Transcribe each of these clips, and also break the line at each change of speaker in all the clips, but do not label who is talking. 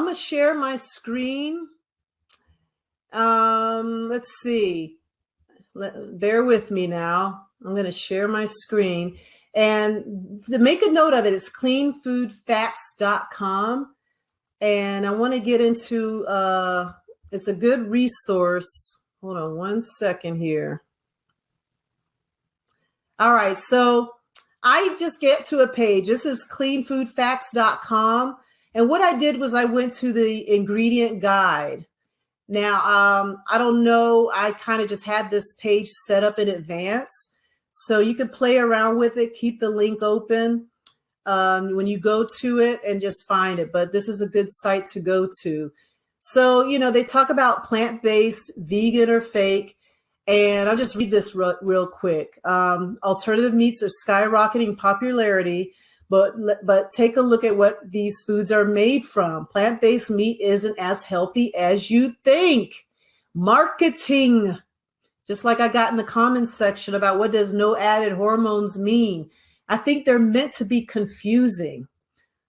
I'm going to share my screen. Let's see. Bear with me now. I'm going to share my screen. And to make a note of it, it's cleanfoodfacts.com. And I want to get into, it's a good resource. Hold on one second here. All right. So I just get to a page. This is cleanfoodfacts.com. And what I did was I went to the ingredient guide. Now, I don't know. I kind of just had this page set up in advance. So you could play around with it, keep the link open when you go to it and just find it. But this is a good site to go to. So, you know, they talk about plant-based, vegan or fake. And I'll just read this real quick. Alternative meats are skyrocketing popularity, but take a look at what these foods are made from. Plant-based meat isn't as healthy as you think. Marketing. Just like I got in the comments section about what does no added hormones mean. I think they're meant to be confusing.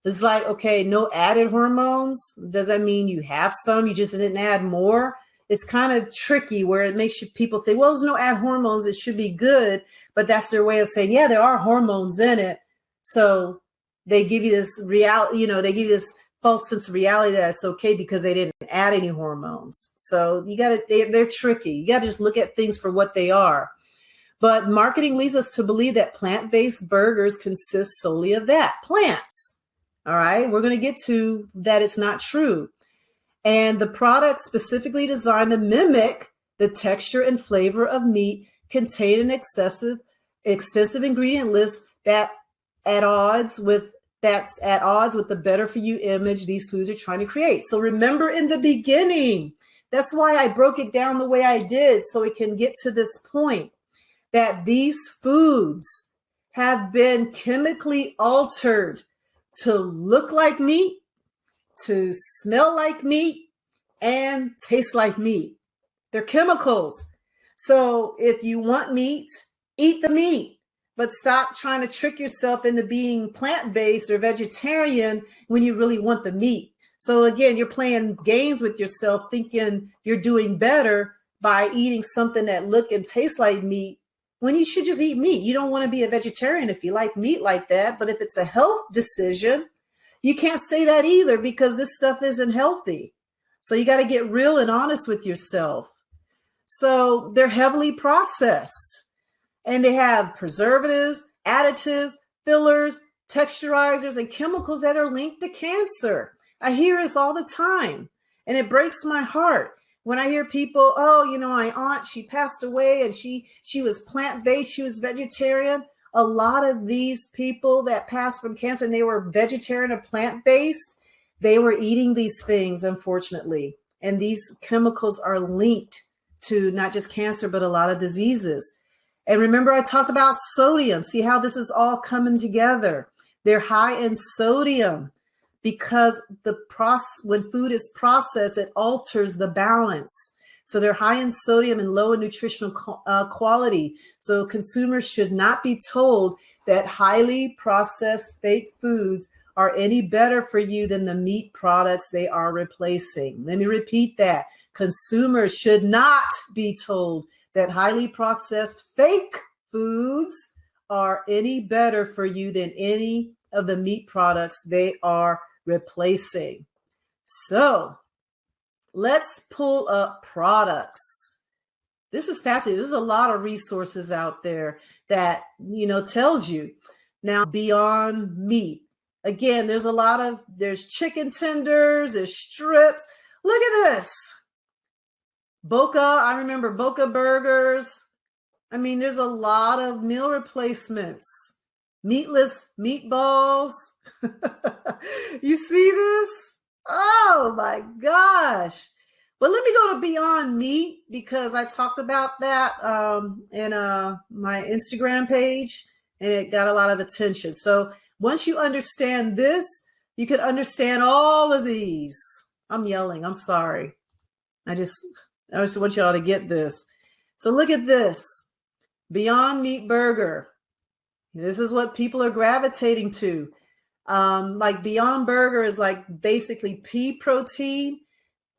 It's like, okay, no added hormones. Does that mean you have some, you just didn't add more? It's kind of tricky where it makes people think, well, there's no add hormones, it should be good. But that's their way of saying, yeah, there are hormones in it. So they give you this reality, you know, they give you this false sense of reality that it's okay because they didn't add any hormones. So you got to, they're tricky. You got to just look at things for what they are. But marketing leads us to believe that plant-based burgers consist solely of that, plants. All right, we're going to get to that. It's not true. And the product specifically designed to mimic the texture and flavor of meat contain an extensive ingredient list that's at odds with the better for you image these foods are trying to create. So remember in the beginning, that's why I broke it down the way I did, so it can get to this point that these foods have been chemically altered to look like meat, to smell like meat, and taste like meat. They're chemicals. So if you want meat, eat the meat, but stop trying to trick yourself into being plant-based or vegetarian when you really want the meat. So again, you're playing games with yourself, thinking you're doing better by eating something that look and tastes like meat, when you should just eat meat. You don't want to be a vegetarian if you like meat like that. But if it's a health decision, you can't say that either, because this stuff isn't healthy. So you got to get real and honest with yourself. So they're heavily processed, and they have preservatives, additives, fillers, texturizers, and chemicals that are linked to cancer. I hear this all the time, and it breaks my heart when I hear people, oh, you know, my aunt, she passed away and she was plant-based, she was vegetarian. A lot of these people that passed from cancer and they were vegetarian or plant-based, they were eating these things, unfortunately. And these chemicals are linked to not just cancer, but a lot of diseases. And remember, I talked about sodium. See how this is all coming together. They're high in sodium because when food is processed, it alters the balance. So they're high in sodium and low in nutritional quality. So consumers should not be told that highly processed fake foods are any better for you than the meat products they are replacing. Let me repeat that. Consumers should not be told that highly processed fake foods are any better for you than any of the meat products they are replacing. So let's pull up products. This is fascinating. There's a lot of resources out there that, you know, tells you. Now, Beyond Meat. Again, there's chicken tenders, there's strips. Look at this. Boca, I remember Boca burgers. I mean, there's a lot of meal replacements. Meatless meatballs. You see this? Oh my gosh. But let me go to Beyond Meat, because I talked about that in my Instagram page, and it got a lot of attention. So once you understand this, you can understand all of these. I'm yelling. I'm sorry. I just want y'all to get this. So look at this. Beyond Meat burger. This is what people are gravitating to. Like Beyond Burger is like basically pea protein.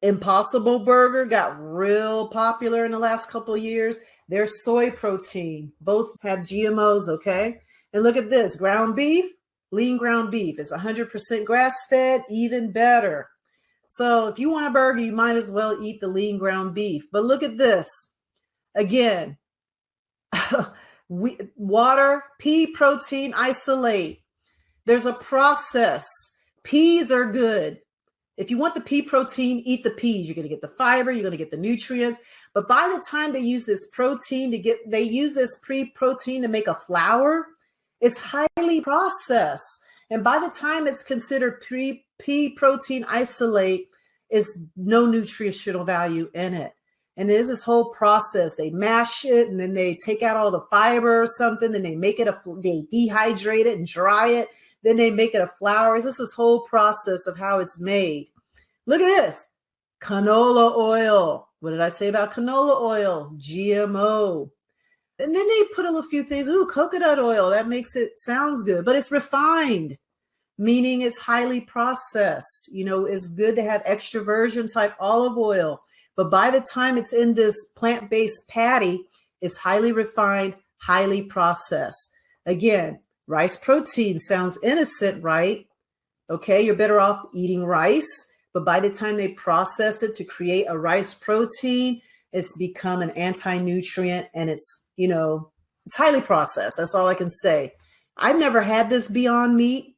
Impossible Burger got real popular in the last couple of years. They're soy protein. Both have GMOs, okay? And look at this, ground beef, lean ground beef. It's 100% grass-fed, even better. So if you want a burger, you might as well eat the lean ground beef. But look at this. Again, water, pea protein isolate. There's a process. Peas are good. If you want the pea protein, eat the peas. You're going to get the fiber, you're going to get the nutrients. But by the time they use this protein they use this protein to make a flour, it's highly processed. And by the time it's considered pea protein isolate, is no nutritional value in it. And it is this whole process. They mash it and then they take out all the fiber or something. Then they make it they dehydrate it and dry it. Then they make it a flour. It's just this whole process of how it's made. Look at this. Canola oil. What did I say about canola oil? GMO. And then they put a few things. Ooh, coconut oil. That makes it sounds good. But it's refined, meaning it's highly processed. You know, it's good to have extra virgin type olive oil. But by the time it's in this plant-based patty, it's highly refined, highly processed. Again, rice protein sounds innocent, right? Okay, you're better off eating rice. But by the time they process it to create a rice protein, it's become an anti-nutrient and it's, you know, it's highly processed. That's all I can say. I've never had this Beyond Meat,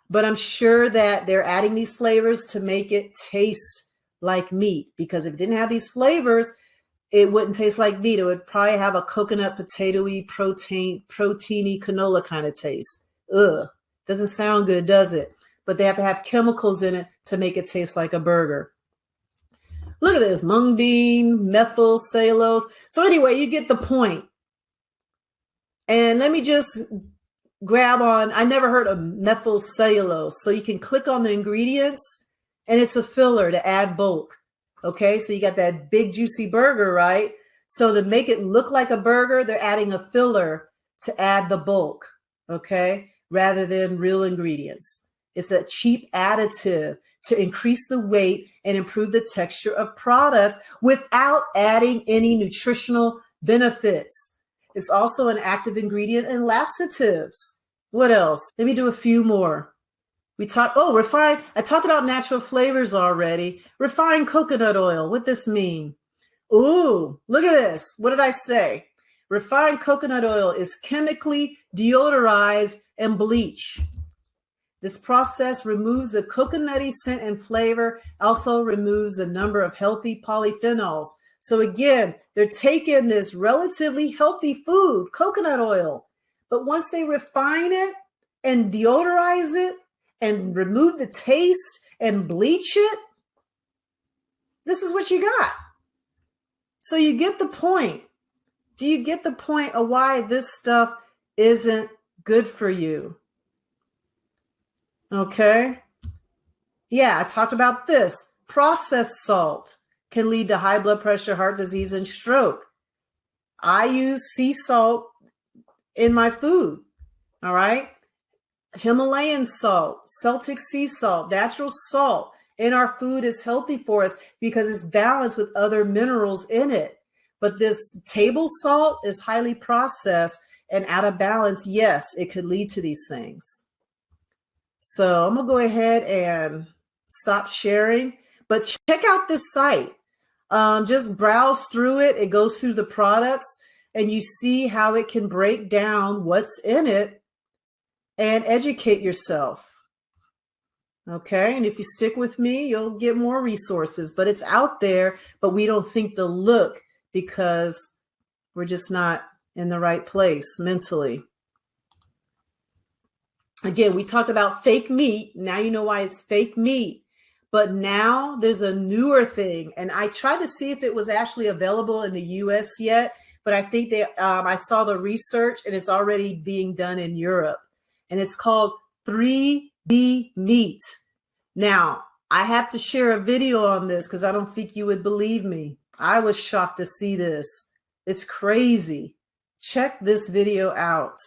but I'm sure that they're adding these flavors to make it taste like meat, because if it didn't have these flavors, it wouldn't taste like meat. It would probably have a coconut, potatoey, proteiny canola kind of taste. Ugh, doesn't sound good, does it? But they have to have chemicals in it to make it taste like a burger. Look at this, mung bean, methyl cellulose. So anyway, you get the point. And let me just grab on, I never heard of methyl cellulose. So you can click on the ingredients and it's a filler to add bulk. Okay, so you got that big juicy burger, right? So to make it look like a burger, they're adding a filler to add the bulk, okay, rather than real ingredients. It's a cheap additive to increase the weight and improve the texture of products without adding any nutritional benefits. It's also an active ingredient in laxatives. What else? Let me do a few more. We talked, refined. I talked about natural flavors already. Refined coconut oil. What this mean? Ooh, look at this. What did I say? Refined coconut oil is chemically deodorized and bleached. This process removes the coconutty scent and flavor, also removes the number of healthy polyphenols. So again, they're taking this relatively healthy food, coconut oil, but once they refine it and deodorize it and remove the taste and bleach it, this is what you got. So you get the point. Do you get the point of why this stuff isn't good for you? Okay. Yeah, I talked about this. Processed salt can lead to high blood pressure, heart disease, and stroke. I use sea salt in my food. All right. Himalayan salt, Celtic sea salt, natural salt in our food is healthy for us because it's balanced with other minerals in it. But this table salt is highly processed and out of balance. Yes, it could lead to these things. So I'm going to go ahead and stop sharing, but check out this site. Just browse through it. It goes through the products and you see how it can break down what's in it and educate yourself. Okay. And if you stick with me, you'll get more resources, but it's out there, but we don't think to look because we're just not in the right place mentally. Again, we talked about fake meat. Now you know why it's fake meat. But now there's a newer thing. And I tried to see if it was actually available in the US yet. But I think I saw the research and it's already being done in Europe. And it's called 3D meat. Now, I have to share a video on this because I don't think you would believe me. I was shocked to see this. It's crazy. Check this video out.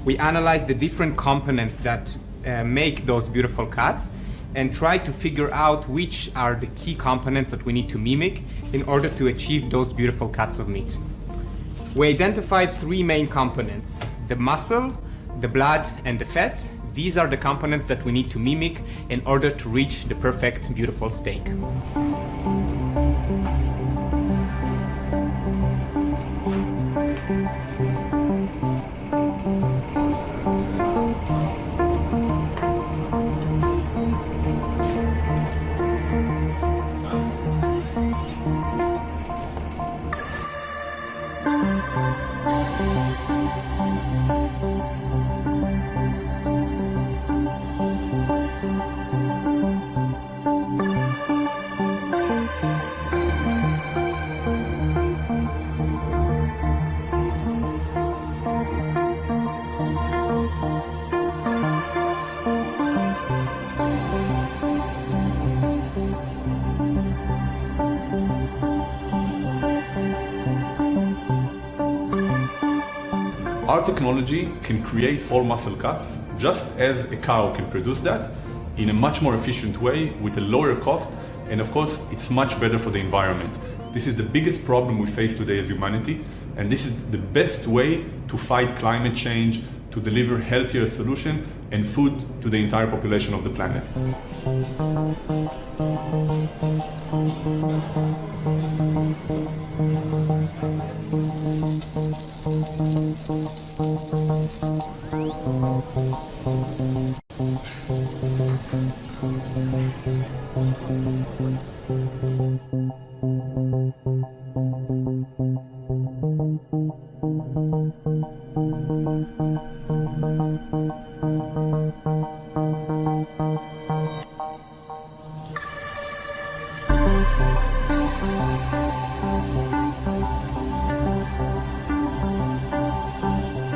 We analyze the different components that make those beautiful cuts and try to figure out which are the key components that we need to mimic in order to achieve those beautiful cuts of meat. We identified three main components: the muscle, the blood, and the fat. These are the components that we need to mimic in order to reach the perfect, beautiful steak.
Our technology can create whole muscle cuts just as a cow can produce that in a much more efficient way with a lower cost, and of course it's much better for the environment. This is the biggest problem we face today as humanity, and this is the best way to fight climate change, to deliver healthier solution and food to the entire population of the planet.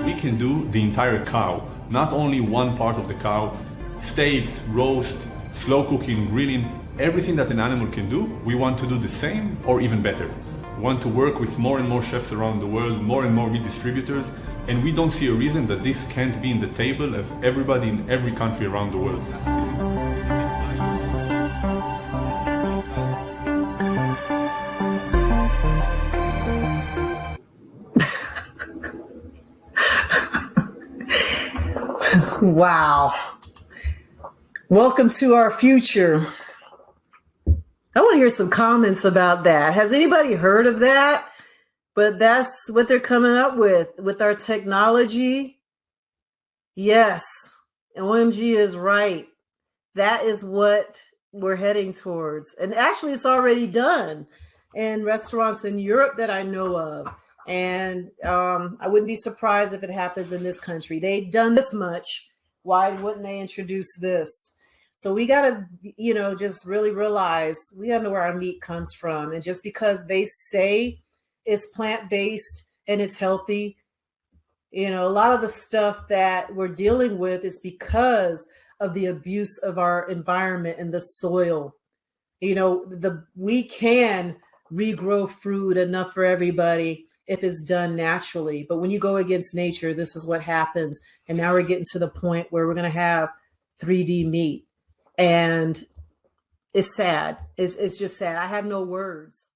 We can do the entire cow, not only one part of the cow. Steaks, roast, slow cooking, grilling, everything that an animal can do, we want to do the same or even better. We want to work with more and more chefs around the world, more and more meat distributors, and we don't see a reason that this can't be in the table of everybody in every country around the world.
Wow. Welcome to our future. I want to hear some comments about that. Has anybody heard of that? But that's what they're coming up with our technology. Yes, OMG is right. That is what we're heading towards. And actually, it's already done in restaurants in Europe that I know of. And I wouldn't be surprised if it happens in this country. They've done this much. Why wouldn't they introduce this? So we got to, just really realize we got to know where our meat comes from. And just because they say it's plant-based and it's healthy, a lot of the stuff that we're dealing with is because of the abuse of our environment and the soil. We can regrow fruit enough for everybody if it's done naturally. But when you go against nature, this is what happens. And now we're getting to the point where we're going to have 3D meat. And it's sad. It's just sad. I have no words.